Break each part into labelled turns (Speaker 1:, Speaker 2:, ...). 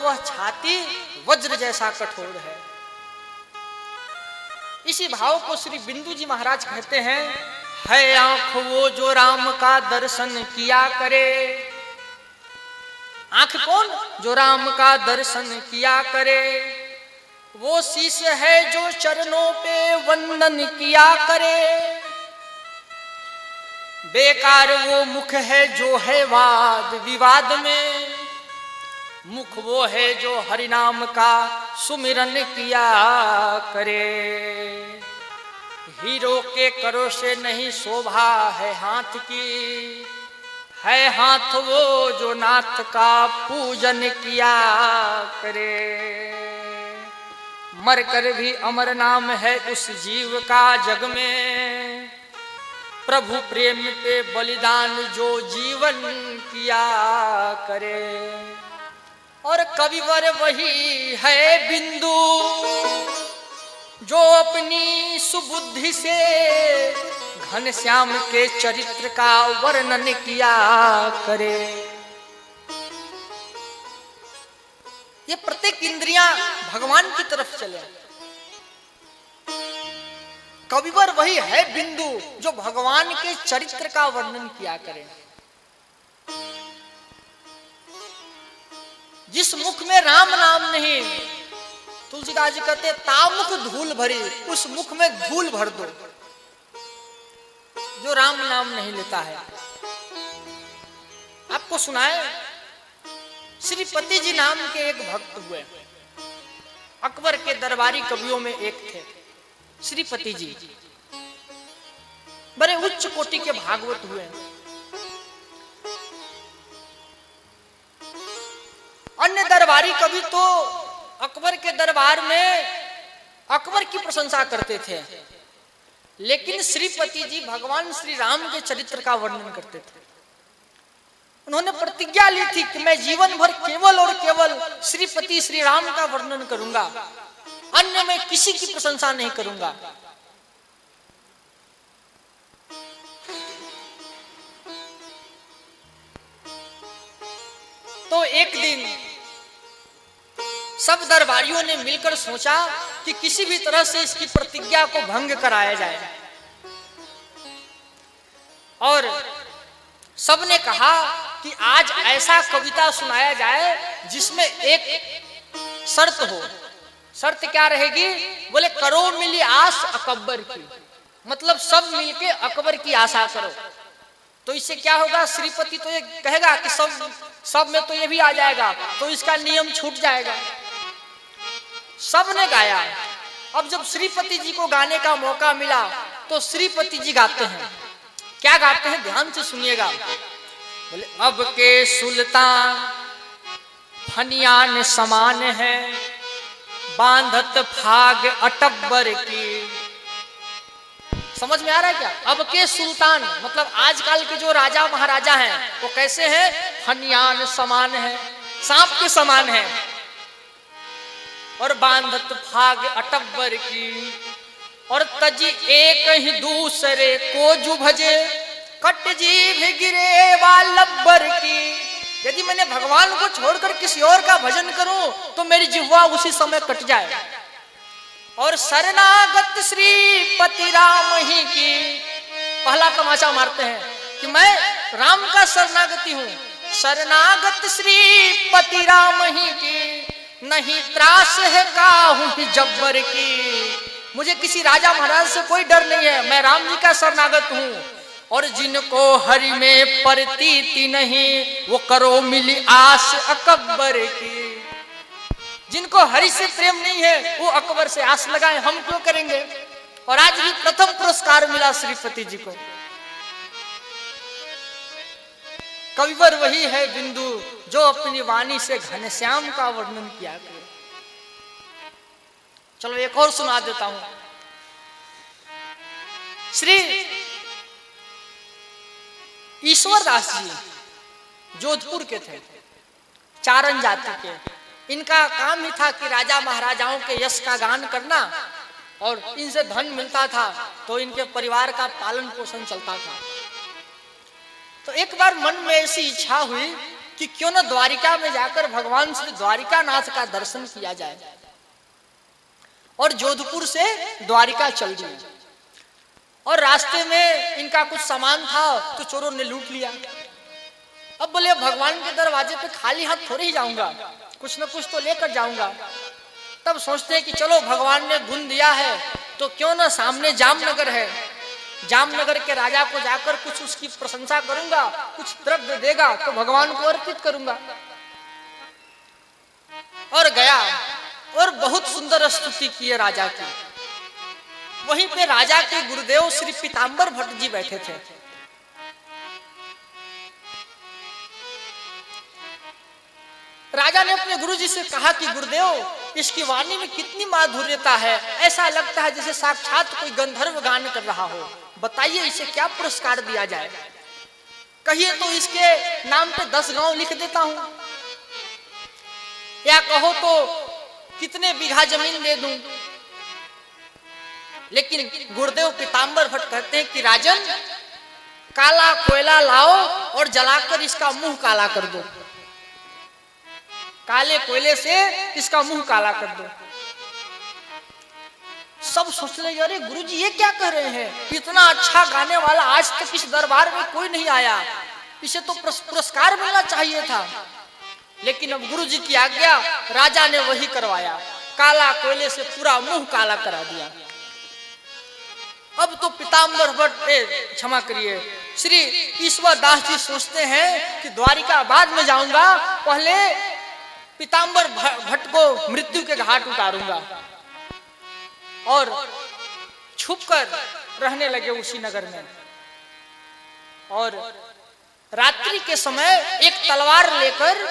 Speaker 1: वह छाती वज्र जैसा कठोर है। इसी भाव को श्री बिंदु जी महाराज कहते हैं, है आंख वो जो राम का दर्शन किया करे। आंख कौन? जो राम का दर्शन किया करे। वो शिष्य है जो चरणों पे वंदन किया करे। बेकार वो मुख है जो है वाद विवाद में। मुख वो है जो हरि नाम का सुमिरन किया करे। हीरो के करो से नहीं शोभा है हाथ की। है हाथ वो जो नाथ का पूजन किया करे। मरकर भी अमर नाम है उस जीव का जग में। प्रभु प्रेम पे बलिदान जो जीवन किया करे। और कविवर वही है बिंदु जो अपनी सुबुद्धि से घनश्याम के चरित्र का वर्णन किया करे। ये प्रत्येक इंद्रियां भगवान की तरफ चले। कविवर वही है बिंदु जो भगवान के चरित्र का वर्णन किया करे। जिस मुख में राम नाम नहीं, तुलसीदास जी कहते तामुख धूल भरी, उस मुख में धूल भर दो जो राम नाम नहीं लेता है। आपको सुनाए, श्रीपति जी नाम के एक भक्त हुए। अकबर के दरबारी कवियों में एक थे श्रीपति जी। बड़े उच्च कोटि के भागवत हुए। अन्य दरबारी कवि तो अकबर के दरबार में अकबर की प्रशंसा करते थे, लेकिन श्रीपति जी भगवान श्री राम के चरित्र का वर्णन करते थे। उन्होंने प्रतिज्ञा ली थी कि मैं जीवन भर केवल और केवल श्रीपति श्री राम का वर्णन करूंगा, अन्य में किसी की प्रशंसा नहीं करूंगा। तो एक दिन सब दरबारियों ने मिलकर सोचा कि किसी भी तरह से इसकी प्रतिज्ञा को भंग कराया जाए। और सबने कहा कि आज ऐसा कविता सुनाया जाए जिसमें एक शर्त हो। शर्त क्या रहेगी? बोले करो मिली आस अकबर की, मतलब सब मिलके अकबर की आशा करो। तो इससे क्या होगा? श्रीपति तो ये कहेगा कि सब में तो ये भी आ जाएगा, तो इसका नियम छूट जाएगा। सबने गाया। अब जब श्रीपति जी को गाने का मौका मिला तो श्रीपति जी गाते हैं। क्या गाते हैं? ध्यान से सुनिएगा। बोले अब के सुल्तान फनियान समान है, बांधत फाग अटब्बर की। समझ में आ रहा है क्या? अब के सुल्तान मतलब आजकल के जो राजा महाराजा हैं वो कैसे हैं? फनियान समान है, सांप के समान है। और बांधत फाग अटब्बर की, और तजी एक ही दूसरे को जु भजे, कट जीभ गिरे वालब्बर की। यदि मैंने भगवान को छोड़कर किसी और का भजन करूं तो मेरी जिह्वा उसी समय कट जाए। और शरणागत श्रीपति राम ही की, पहला तमाचा मारते हैं कि मैं राम का शरणागति हूं। शरणागत श्रीपति राम ही की, नहीं त्रास है काहू जब्बर की। मुझे किसी राजा महाराज से कोई डर नहीं है, मैं राम जी का शरणागत हूं। और जिनको हरि में प्रतीति नहीं, वो करो मिली आस अकबर की। जिनको हरि से प्रेम नहीं है वो अकबर से आस लगाए, हम क्यों करेंगे? और आज भी प्रथम पुरस्कार मिला श्रीपति जी को। कविवर वही है बिंदु जो अपनी वाणी से घनश्याम का वर्णन किया करे। चलो एक और सुना देता हूं। श्री ईश्वरदास जी जोधपुर के थे, चारण जाति के। इनका काम ही था कि राजा महाराजाओं के यश का गान करना, और इनसे धन मिलता था तो इनके परिवार का पालन पोषण चलता था। तो एक बार मन में ऐसी इच्छा हुई कि क्यों न द्वारिका में जाकर भगवान श्री द्वारिकानाथ का दर्शन किया जाए। और जोधपुर से द्वारिका चल दिए और रास्ते में इनका कुछ सामान था तो चोरों ने लूट लिया। अब बोले भगवान के दरवाजे पे खाली हाथ थोड़ी ही जाऊंगा, कुछ न कुछ तो लेकर जाऊंगा। तब सोचते हैं कि चलो भगवान ने गुण दिया है तो क्यों ना सामने जामनगर है, जामनगर के राजा को जाकर कुछ उसकी प्रशंसा करूंगा, कुछ द्रव्य देगा तो भगवान को अर्पित करूंगा। और गया और बहुत सुंदर स्तुति की है राजा की। वहीं पे राजा के गुरुदेव श्री पीताम्बर भट्ट जी बैठे थे। राजा ने अपने गुरुजी से कहा कि गुरुदेव इसकी वाणी में कितनी माधुर्यता है, ऐसा लगता है जैसे साक्षात कोई गंधर्व गान कर रहा हो, बताइए इसे क्या पुरस्कार दिया जाए। कहिए तो इसके नाम पे 10 गांव लिख देता हूं, या कहो तो कितने बीघा जमीन दे दूं। लेकिन गुरुदेव पीताम्बर भट्ट कहते हैं कि राजन काला कोयला लाओ और जलाकर इसका मुंह काला कर दो, काले कोयले से इसका मुंह काला कर दो। सब सोच ले अरे गुरुजी ये क्या कह रहे हैं, इतना अच्छा गाने वाला आज तक इस दरबार में कोई नहीं आया, इसे तो पुरस्कार मिलना चाहिए था। लेकिन अब गुरुजी की आज्ञा, राजा ने वही करवाया, काला कोयले से पूरा मुंह काला करा दिया। अब तो पीताम्बर भट्ट, क्षमा करिए, श्री ईश्वर दास जी सोचते हैं कि द्वारिका बाद में जाऊंगा, पहले पीताम्बर भट्ट को मृत्यु के घाट उतारूंगा। और छुपकर रहने लगे उसी नगर में। और रात्रि के समय एक तलवार लेकर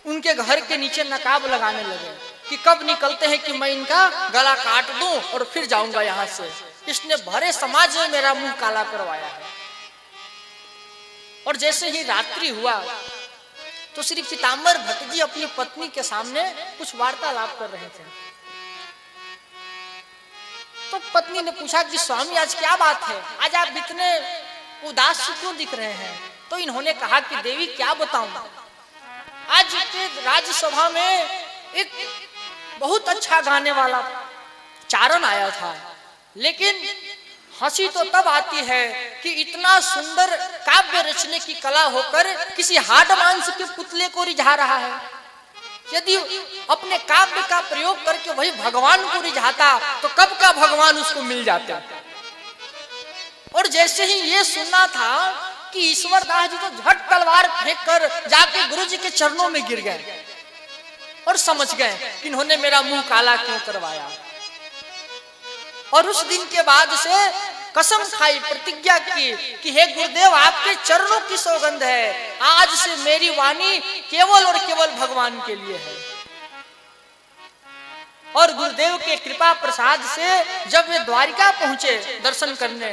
Speaker 1: उनके घर के नीचे नकाब लगाने लगे कि कब निकलते हैं कि मैं इनका गला काट दूं और फिर जाऊंगा यहां से, इसने भरे समाज में मेरा मुंह काला करवाया है। और जैसे ही रात्रि हुआ तो श्री पीताम्बर भट्ट जी अपनी पत्नी के सामने कुछ वार्तालाप कर रहे थे। तो पत्नी ने पूछा कि स्वामी आज क्या बात है, आज आप इतने उदास क्यों दिख रहे हैं। तो इन्होंने कहा कि देवी क्या बताऊं, आज के राज्यसभा में एक बहुत अच्छा गाने वाला चारण आया था, लेकिन हंसी तो तब आती है कि इतना सुंदर काव्य रचने की कला होकर किसी हाड मांस के पुतले को रिझा रहा है। यदि अपने काव्य का प्रयोग करके वही भगवान को रिझाता तो कब का भगवान उसको मिल जाते। और जैसे ही ये सुनना था कि ईश्वर दास जी तो झट तलवार फेंक कर जाके गुरु जी के चरणों में गिर गए और समझ गए कि इन्होंने मेरा मुंह काला क्यों करवाया। और उस दिन के बाद से कसम खाई, प्रतिज्ञा की कि हे गुरुदेव आपके चरणों की सौगंध है, आज से मेरी वाणी केवल और केवल भगवान के लिए है। और गुरुदेव के कृपा प्रसाद से जब वे द्वारिका पहुंचे दर्शन करने,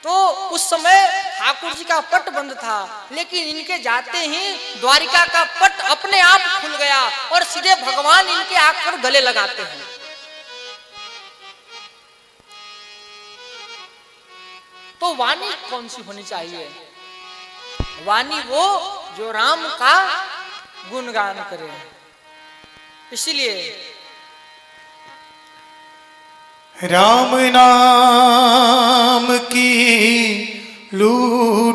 Speaker 1: तो उस समय ठाकुर जी का पट बंद था, लेकिन इनके जाते ही द्वारिका का पट अपने आप खुल गया और सीधे भगवान इनके आकर गले लगाते हैं। तो वाणी कौन सी होनी चाहिए? वाणी वो जो राम का गुणगान करे। इसलिए
Speaker 2: राम नाम की लूट